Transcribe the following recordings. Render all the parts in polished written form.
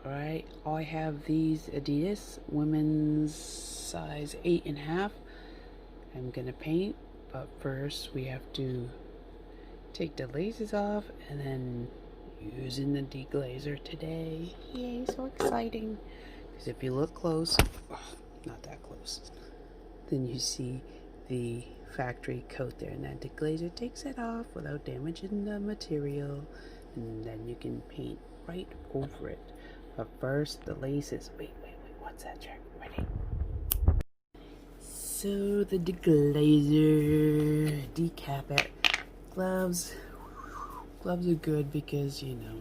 Alright, I have these Adidas women's size 8.5. I'm gonna paint, but first we have to take the laces off and then using the deglazer today. Yay, so exciting. Because if you look close, oh, not that close, then you see the factory coat there, and that deglazer takes it off without damaging the material, and then you can paint right over it. But first, the laces. Wait, what's that trick? Ready? So the deglazer, decap it. Gloves are good because, you know,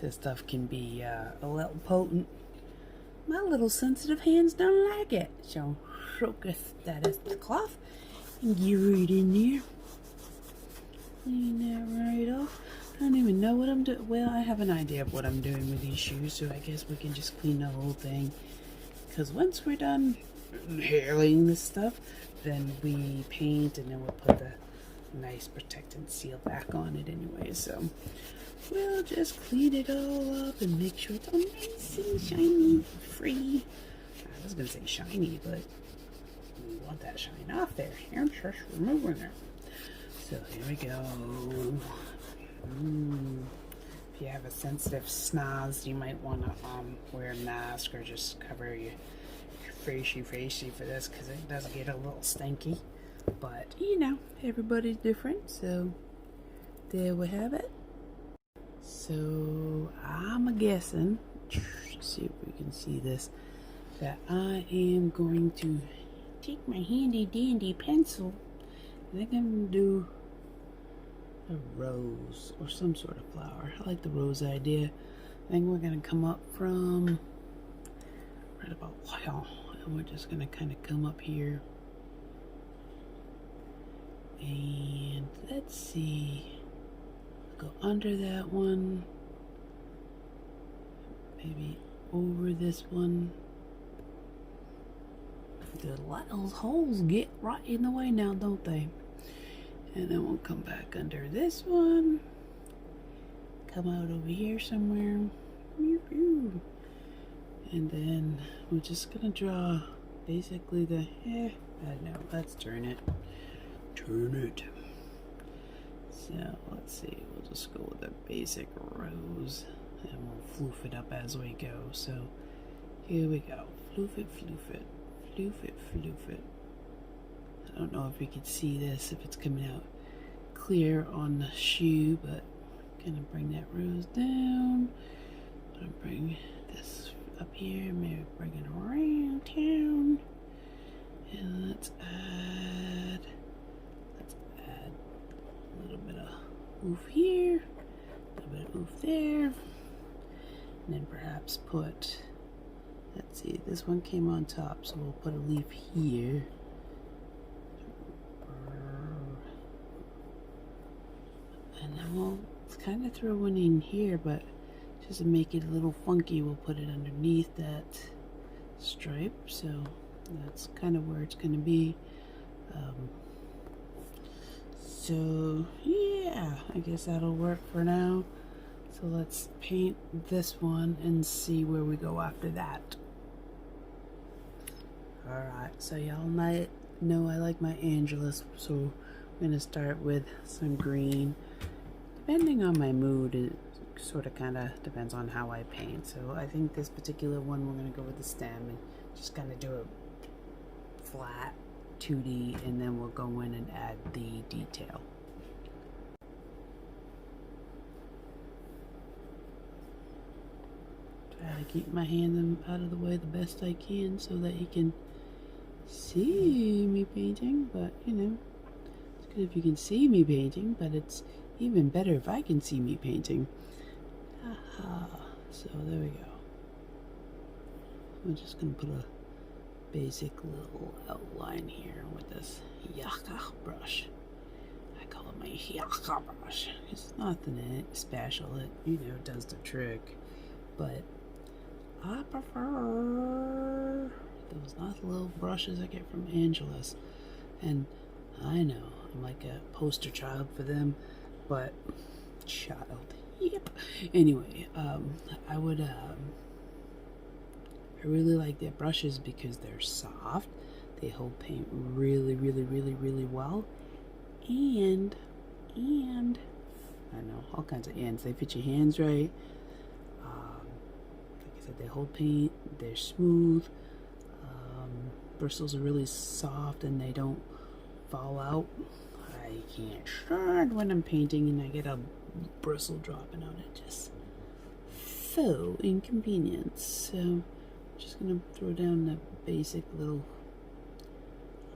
this stuff can be a little potent. My little sensitive hands don't like it, so focus that is the cloth and get right in there. Clean that right off. I don't even know what I'm doing. Well, I have an idea of what I'm doing with these shoes, so I guess we can just clean the whole thing. Because once we're done hailing this stuff, then we paint and then we'll put the nice protectant seal back on it anyway. So we'll just clean it all up and make sure it's all nice and shiny, free. I was gonna say shiny, but we want that shine off there. Here, just removing it. So here we go. If you have a sensitive snoz, you might want to wear a mask or just cover your facey for this, because it does get a little stinky. But you know, everybody's different, so there we have it. So I'm guessing, see if we can see this, that I am going to take my handy dandy pencil. I think I'm going to do a rose or some sort of flower. I like the rose idea. I think we're going to come up from right about wow, and we're just going to kind of come up here. And let's see, go under that one, maybe over this one. Those holes get right in the way now, don't they? And then we'll come back under this one, come out over here somewhere, and then we're just gonna draw basically the I don't know, let's turn it. So let's see, we'll just go with a basic rose and we'll floof it up as we go. So here we go, floof it. I don't know if you can see this, if it's coming out clear on the shoe, but I'm gonna bring that rose down. I'm gonna bring this up here, maybe bring it around town, and let's add a little bit of oof here, a little bit of oof there, and then perhaps put, let's see, this one came on top, so we'll put a leaf here. And then we'll kind of throw one in here, but just to make it a little funky, we'll put it underneath that stripe. So that's kind of where it's going to be. So yeah, I guess that'll work for now. So let's paint this one and see where we go after that. Alright, so y'all might know I like my Angelus, so I'm going to start with some green. Depending on my mood, it sort of kind of depends on how I paint. So I think this particular one, we're going to go with the stem and just kind of do a flat 2D, and then we'll go in and add the detail. Try to keep my hand out of the way the best I can so that you can see me painting, but you know, it's good if you can see me painting, but it's even better if I can see me painting. Aha. So there we go. I'm just gonna put a basic little outline here with this Yaka brush. I call it my Yaka brush. It's nothing special. It, you know, does the trick, but I prefer those nice little brushes I get from Angelus. And I know I'm like a poster child for them, but child, yep. Anyway, I would I really like their brushes because they're soft. They hold paint really, really, really, really well. And I know all kinds of ands. They fit your hands right. Like I said, they hold paint. They're smooth. Bristles are really soft and they don't fall out. I can't stand when I'm painting and I get a bristle dropping out. It just so inconvenience. So I'm just gonna throw down the basic little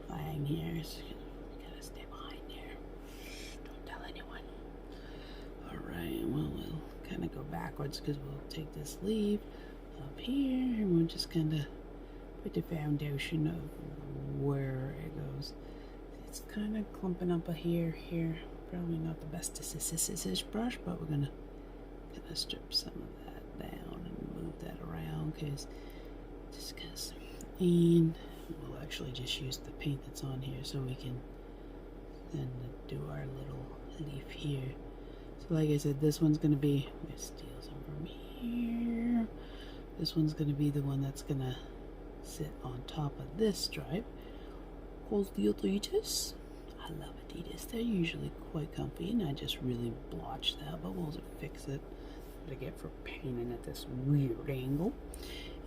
thing here. So gotta stay behind there. Don't tell anyone. Alright, well we'll kinda go backwards because we'll take this leaf up here and we'll just kinda put the foundation of where it goes. It's kind of clumping up here. Probably not the best brush, but we're gonna strip some of that down and move that around because and we'll actually just use the paint that's on here so we can then do our little leaf here. So like I said, this one's gonna be, let's steal some from here. This one's gonna be the one that's gonna sit on top of this stripe. Called the Adidas. I love Adidas. They're usually quite comfy, and I just really blotched that, but we'll fix it. What I get for painting at this weird angle.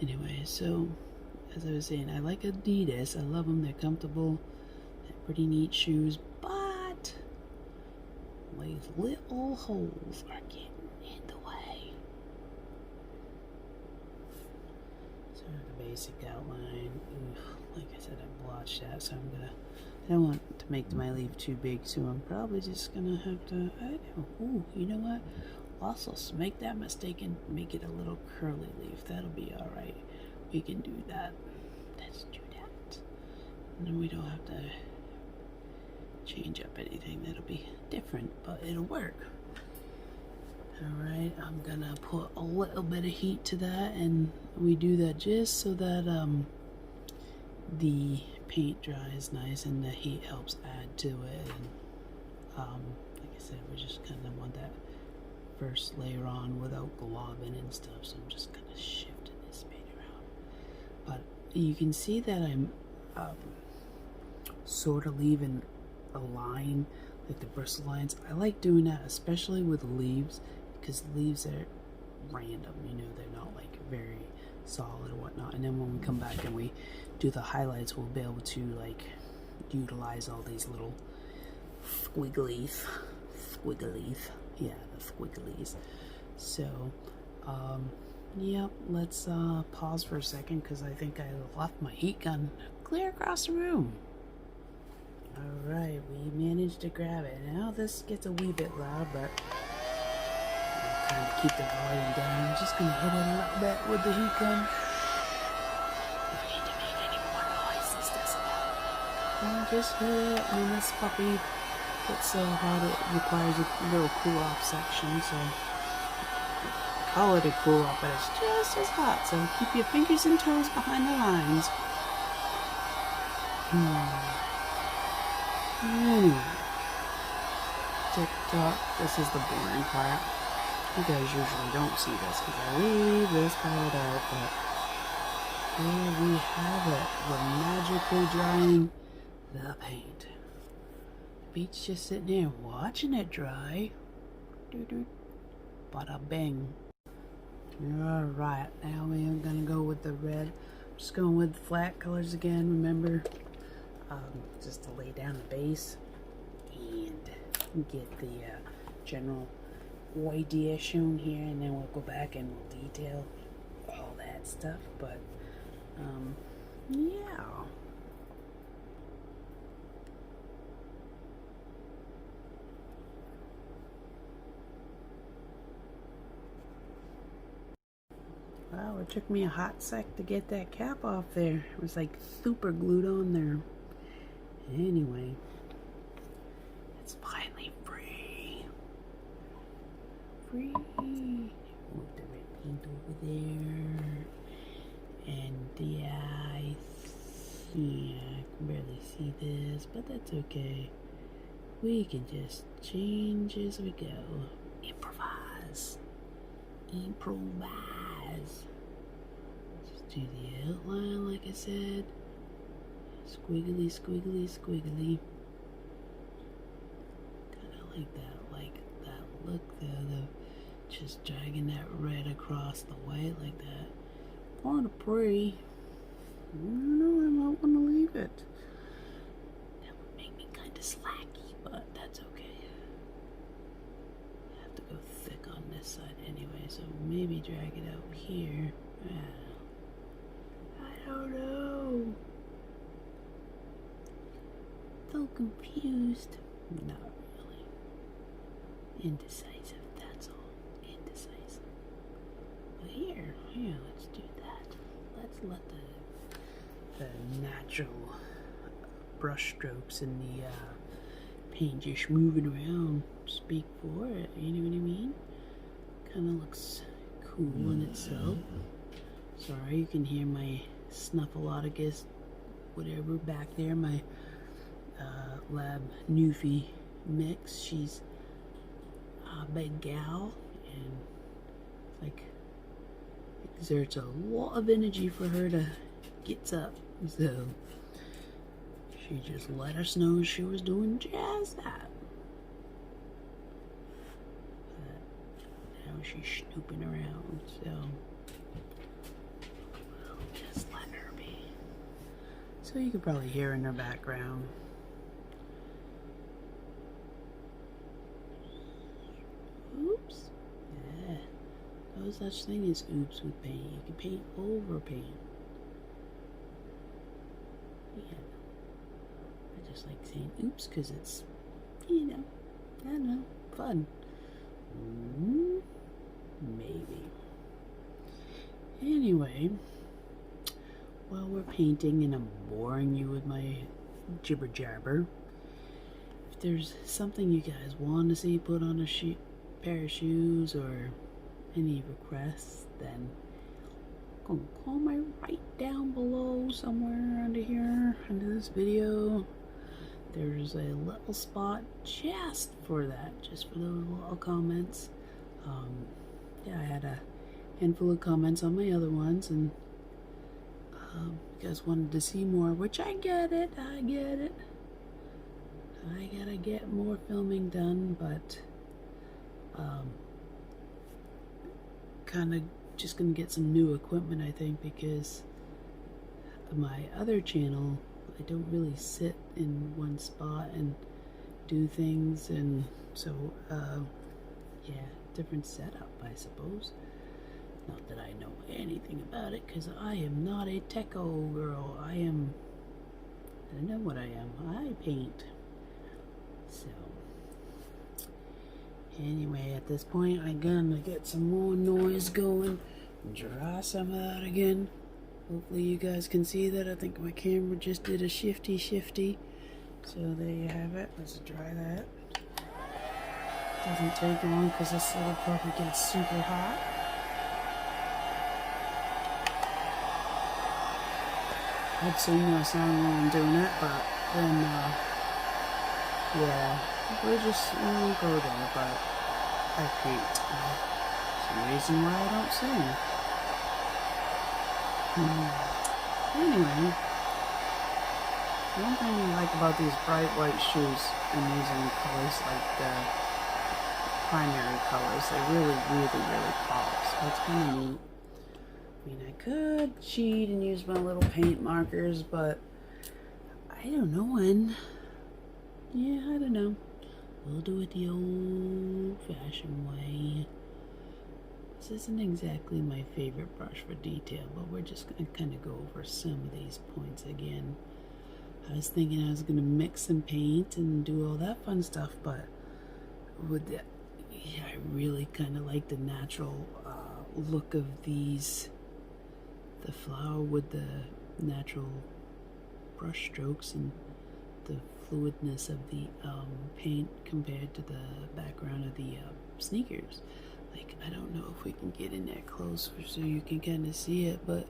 Anyway, so as I was saying, I like Adidas. I love them. They're comfortable. They're pretty neat shoes, but these little holes are getting in the way. So the basic outline. Like I said, I blotched that, so I don't want to make my leaf too big, so I'm probably just gonna have to, I don't know, ooh, you know what? Also, make that mistake and make it a little curly leaf. That'll be alright. We can do that. Let's do that. And then we don't have to change up anything. That'll be different, but it'll work. Alright, I'm gonna put a little bit of heat to that, and we do that just so that the paint dries nice and the heat helps add to it. And like I said, we just kind of want that first layer on without globbing and stuff, so I'm just kind of shifting this paint around. But you can see that I'm sort of leaving a line, like the bristle lines. I like doing that, especially with leaves, because leaves are random, you know, they're not like very solid or whatnot. And then when we come back and we do the highlights, we'll be able to like utilize all these little squigglies. Yeah, the squigglies. So yep, let's pause for a second because I think I left my heat gun clear across the room. Alright, we managed to grab it. Now this gets a wee bit loud, but I'm trying to keep the volume down. I'm just gonna hit it a little bit with the heat gun. And just hit it, and this puppy gets so hot it requires a little cool off section, so I call it a cool off, but it's just as hot, so keep your fingers and toes behind the lines. Anyway, TikTok, this is the boring part. You guys usually don't see this because I leave this part out, but here we have it. We're magically drying the paint. The beat's just sitting there watching it dry. Bada bing. Alright, now we are gonna go with the red. I'm just going with flat colors again, remember? Just to lay down the base and get the general idea shown here, and then we'll go back and we'll detail all that stuff. But yeah. Wow, it took me a hot sec to get that cap off there. It was like super glued on there. Anyway, it's finally free. Free. Move the red paint over there. And yeah, I can barely see this, but that's okay. We can just change as we go. Improvise. Improvise. Just Do the outline like I said. Squiggly, squiggly, squiggly. Kinda like that look there, just dragging that red across the white like that. Kind of pretty. I don't know, I might want to leave it. That would make me kind of slacky, but that's okay. I have to go thick on this side anyway, so maybe drag it out here. I don't know. So confused. Not really. Indecisive, that's all. Indecisive. But here, let's do that. Let's let the natural brush strokes and the paint just moving around speak for it. You know what I mean? Kind of looks cool in itself. Sorry, you can hear my snuffleupagus, whatever back there. My lab Newfie mix. She's a big gal and like exerts a lot of energy for her to get up. So she just let us know she was doing just that. But now she's snooping around, so just let her be. So you could probably hear in her background. Oops. Yeah. No such thing as oops with paint. You can paint over paint. Yeah. I just like saying oops because it's, you know, I don't know, fun. Maybe. Anyway, while we're painting and I'm boring you with my jibber jabber, if there's something you guys want to see put on a pair of shoes or any requests, then go comment right down below somewhere under here under this video. There's a little spot just for that, just for those little comments. Yeah, I had a handful of comments on my other ones, and you guys wanted to see more, which I get it. I gotta get more filming done, but kind of just gonna get some new equipment, I think, because my other channel, I don't really sit in one spot and do things, and so yeah, different setup, I suppose. Not that I know anything about it, because I am not a techo girl. I know what I am. I paint. So anyway, at this point, I'm gonna get some more noise going and dry some of that again. Hopefully you guys can see that. I think my camera just did a shifty. So there you have it. Let's dry that. Doesn't take long because this little puppy gets super hot. I'd sing a song while I'm doing it, but then, yeah, we won't go there, but I paint. Some reason why I don't sing. Anyway, one thing I like about these bright white shoes and using colors like the primary colors, they really pop. So it's kind of neat. I mean, I could cheat and use my little paint markers, but I don't know when. Yeah, I don't know. We'll do it the old-fashioned way. This isn't exactly my favorite brush for detail, but we're just going to kind of go over some of these points again. I was thinking I was going to mix and paint and do all that fun stuff, but with the, yeah, I really kind of like the natural look of these, the flower with the natural brush strokes and the fluidness of the paint compared to the background of the sneakers. Like, I don't know if we can get in there close so you can kind of see it, but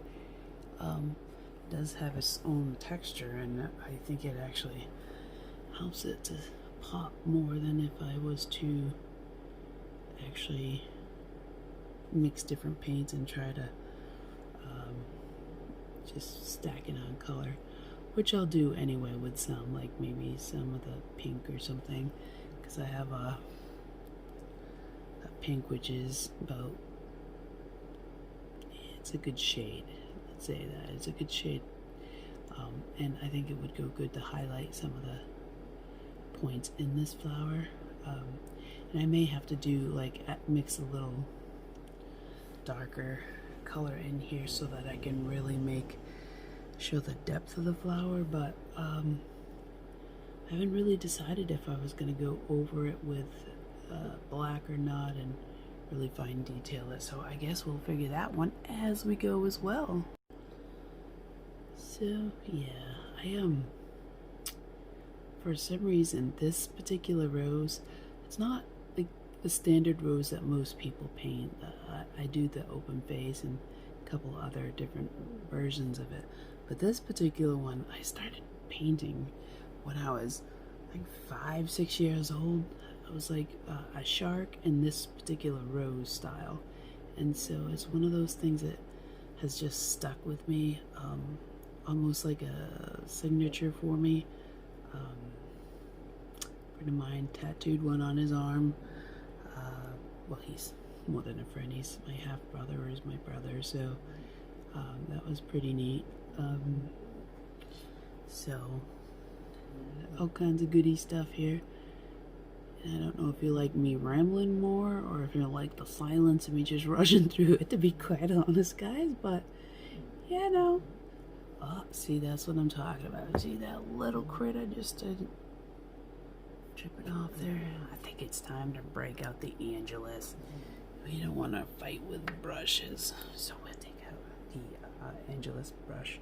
it does have its own texture, and I think it actually helps it to pop more than if I was to actually mix different paints and try to just stacking on color, which I'll do anyway with some, like maybe some of the pink or something, because I have a pink which is about, it's a good shade, let's say that, it's a good shade, and I think it would go good to highlight some of the points in this flower, and I may have to do like mix a little darker color in here so that I can really show the depth of the flower, but I haven't really decided if I was going to go over it with black or not and really fine detail it, so I guess we'll figure that one as we go as well. So yeah, for some reason this particular rose, it's not like the standard rose that most people paint. I do the open face and a couple other different versions of it, but this particular one I started painting when I was like 5-6 years old. I was like a shark in this particular rose style, and so it's one of those things that has just stuck with me, almost like a signature for me. A friend of mine tattooed one on his arm. Well, he's more than a friend, he's my half brother, or is my brother, so that was pretty neat. So all kinds of goody stuff here. I don't know if you like me rambling more or if you like the silence of me just rushing through it, to be quite honest, guys, but yeah, no. Oh, see, that's what I'm talking about. See that little critter just tripping off there? I think it's time to break out the Angelus. We don't want to fight with brushes, so we'll take out the Angelus brush.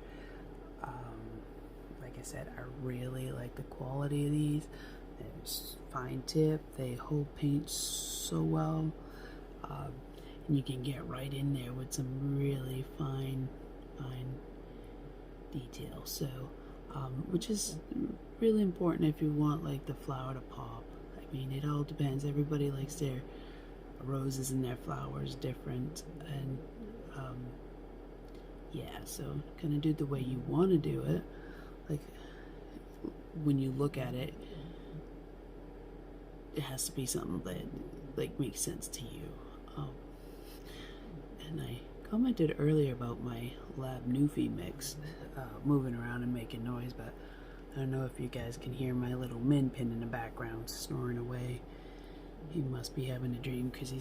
Like I said, I really like the quality of these. There's fine tip, they hold paint so well, and you can get right in there with some really fine detail, so which is really important if you want like the flower to pop. I mean, it all depends, everybody likes their roses and their flowers different, and yeah, so kind of do it the way you want to do it. Like when you look at it, it has to be something that like makes sense to you. And I commented earlier about my Lab Newfie mix moving around and making noise, but I don't know if you guys can hear my little min pin in the background snoring away. He must be having a dream because he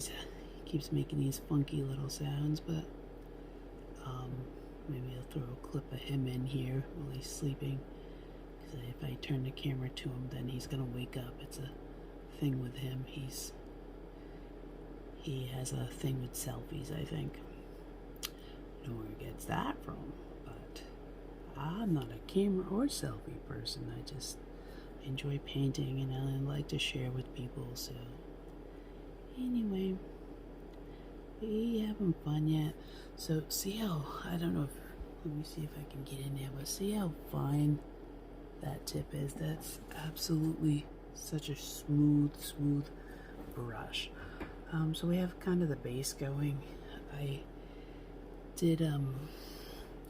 keeps making these funky little sounds, but maybe I'll throw a clip of him in here while he's sleeping, because if I turn the camera to him, then he's gonna wake up. It's a thing with him. He has a thing with selfies, I think. I don't know where he gets that from, but I'm not a camera or selfie person. I just enjoy painting and I like to share with people, so anyway, we having fun yet? So see how, I don't know if, let me see if I can get in there, but see how fine that tip is? That's absolutely such a smooth brush. So we have kind of the base going. I did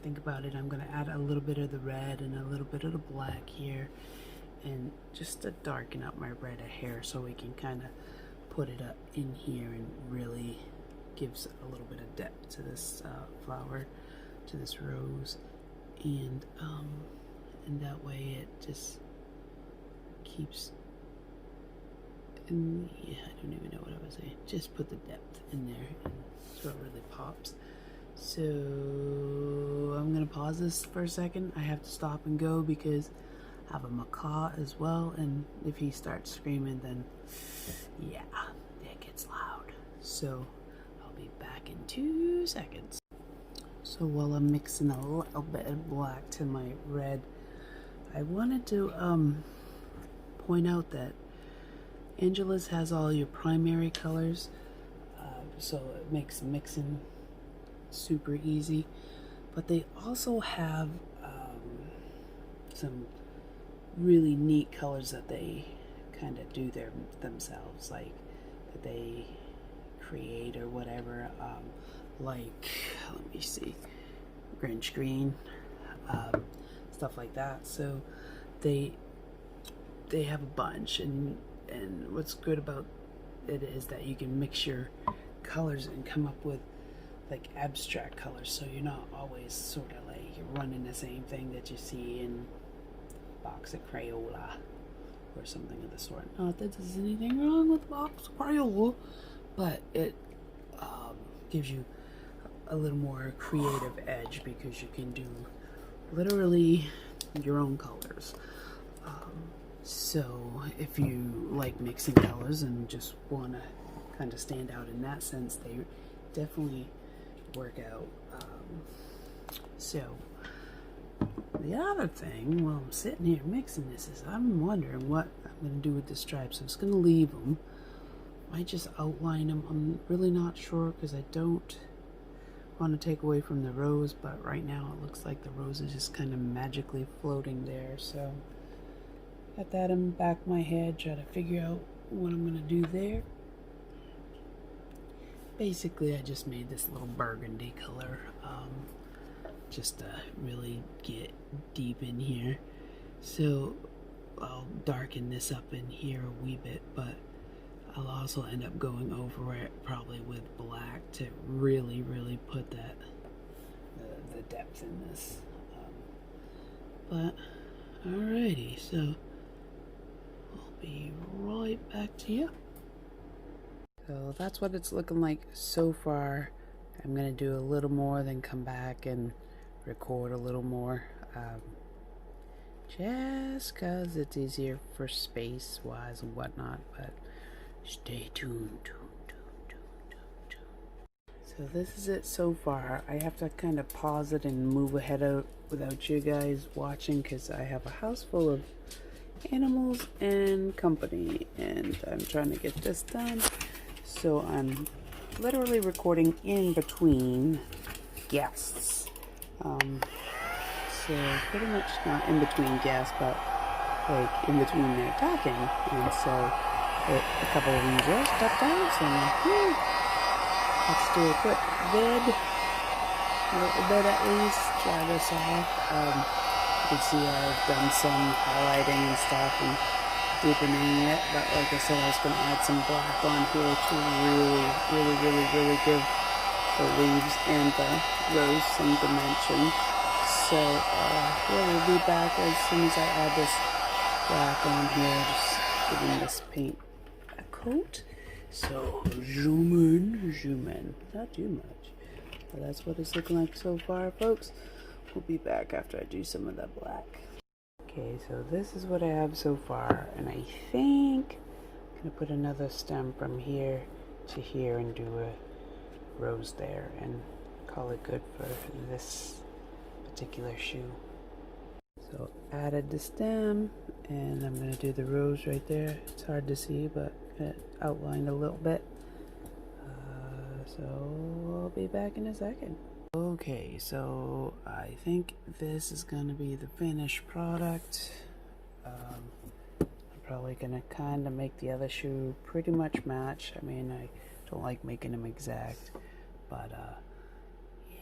think about it, I'm going to add a little bit of the red and a little bit of the black here, and just to darken up my red hair so we can kind of put it up in here and really gives a little bit of depth to this flower, to this rose, and that way it just keeps, and yeah, I don't even know what I was saying. Just put the depth in there, and so it really pops. So I'm gonna pause this for a second. I have to stop and go because I have a macaw as well, and if he starts screaming, then yeah, it gets loud. So I'll be back in 2 seconds. So while I'm mixing a little bit of black to my red, I wanted to point out that Angelus has all your primary colors, so it makes mixing super easy, but they also have some really neat colors that they kind of do themselves, like that they create or whatever, like, let me see, Grinch green, stuff like that. So they have a bunch, and what's good about it is that you can mix your colors and come up with like abstract colors, so you're not always sort of like running the same thing that you see in a box of Crayola or something of the sort. Not that there's anything wrong with box of Crayola, but it gives you a little more creative edge because you can do literally your own colors. So if you like mixing colors and just want to kind of stand out in that sense, they definitely work out. So the other thing, while I'm sitting here mixing this, is I'm wondering what I'm going to do with the stripes. I was going to leave them. I might just outline them. I'm really not sure because I don't want to take away from the rose, but right now it looks like the rose is just kind of magically floating there. So got that in the back of my head, try to figure out what I'm going to do there. Basically, I just made this little burgundy color just to really get deep in here. So I'll darken this up in here a wee bit, but I'll also end up going over it probably with black to really put that the depth in this. But alrighty, so I'll be right back to you. So that's what it's looking like so far. I'm gonna do a little more, then come back and record a little more, just cause it's easier for space wise and whatnot, but stay tuned. So this is it so far. I have to kind of pause it and move ahead without you guys watching because I have a house full of animals and company, and I'm trying to get this done. So I'm literally recording in between guests. So pretty much not in between guests, but like in between their talking. And so a couple of these are stepped out, so I'm like, let's do a quick vid, a little bit at least, try this off. You can see I've done some highlighting and stuff and deepening it, but like I said, I was going to add some black on here to really give the leaves and the rose some dimension. So yeah, we'll be back as soon as I add this black on here, just giving this paint a coat. So zoom in, not too much. But that's what it's looking like so far, folks. We'll be back after I do some of that black. Okay, so this is what I have so far, and I think I'm gonna put another stem from here to here and do a rose there and call it good for this particular shoe. So added the stem, and I'm gonna do the rose right there. It's hard to see, but it outlined a little bit. So I'll be back in a second. Okay, so I think this is gonna be the finished product. I'm probably gonna kind of make the other shoe pretty much match. I mean, I don't like making them exact, but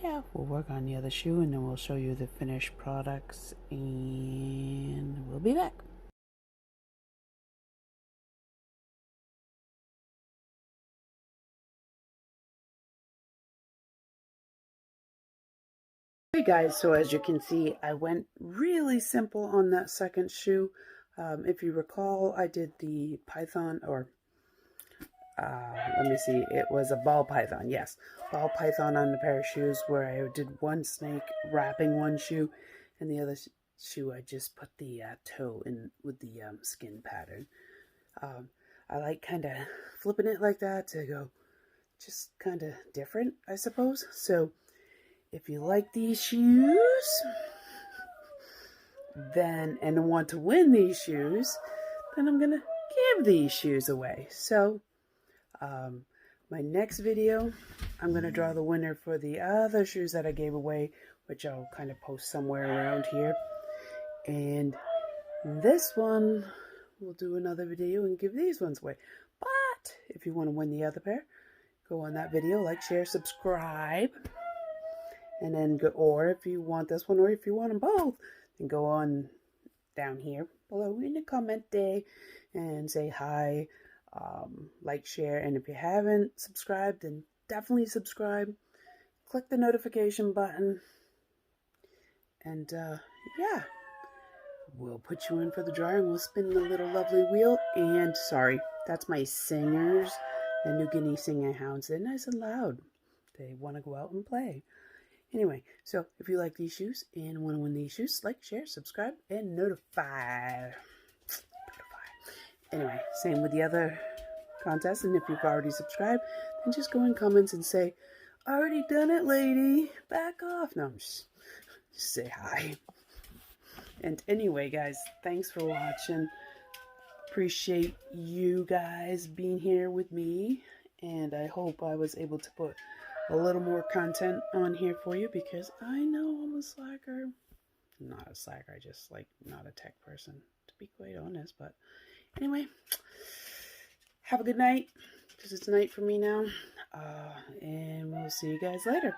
yeah, we'll work on the other shoe and then we'll show you the finished products, and we'll be back. Hey guys, so as you can see, I went really simple on that second shoe. If you recall, I did the python, or let me see, it was a ball python, yes. Ball python on the pair of shoes where I did one snake wrapping one shoe, and the other shoe I just put the toe in with the skin pattern. I like kind of flipping it like that to go just kind of different, I suppose. So if you like these shoes, then, and want to win these shoes, then I'm gonna give these shoes away. So my next video, I'm gonna draw the winner for the other shoes that I gave away, which I'll kind of post somewhere around here. And this one, we'll do another video and give these ones away. But if you want to win the other pair, go on that video, like, share, subscribe. And then go, or if you want this one, or if you want them both, then go on down here below in the comment day and say hi, like, share, and if you haven't subscribed, then definitely subscribe. Click the notification button, and yeah, we'll put you in for the dryer, and we'll spin the little lovely wheel. And sorry, that's my singers, the New Guinea singing hounds. They're nice and loud. They want to go out and play. Anyway, so if you like these shoes and want to win these shoes, like, share, subscribe, and notify. Anyway, same with the other contests. And if you've already subscribed, then just go in comments and say, already done it, lady. Back off. No, just say hi. And anyway, guys, thanks for watching. Appreciate you guys being here with me. And I hope I was able to put a little more content on here for you, because I know I'm a slacker. I'm not a slacker, I just like not a tech person, to be quite honest. But anyway, have a good night, because it's night for me now. And we'll see you guys later.